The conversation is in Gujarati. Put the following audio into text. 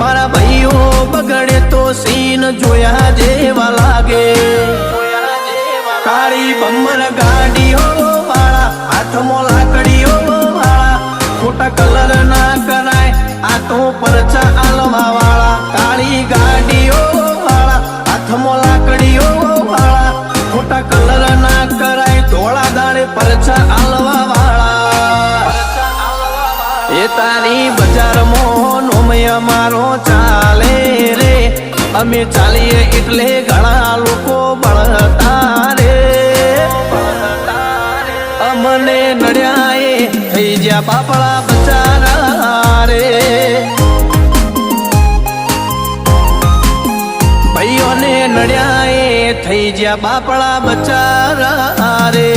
મારા ભાઈઓ બગડે તો સીન જોયા જેવા લાગે કાળી બમ્બર ગાડીઓ વાળા હાથમાં લાકડીઓ વાળા ખોટા કલર ના કરાય આ તો પરચા આલવા વાળા કાળી ગાડીઓ વાળા હાથમાં લાકડીઓ વાળા ખોટા કલર ના કરાય ધોળા દાડે પરચા આલવા વાળા એ તારી બજારમાં નોમય મારો ચાલે રે અમે ચાલીએ એટલે ઘણા લોકો બળતા રે અમને નડ્યા થઈ જ્યાં બાપડા બચારા રે ભાઈઓને નડ્યા થઈ જ્યાં બાપડા બચારા રે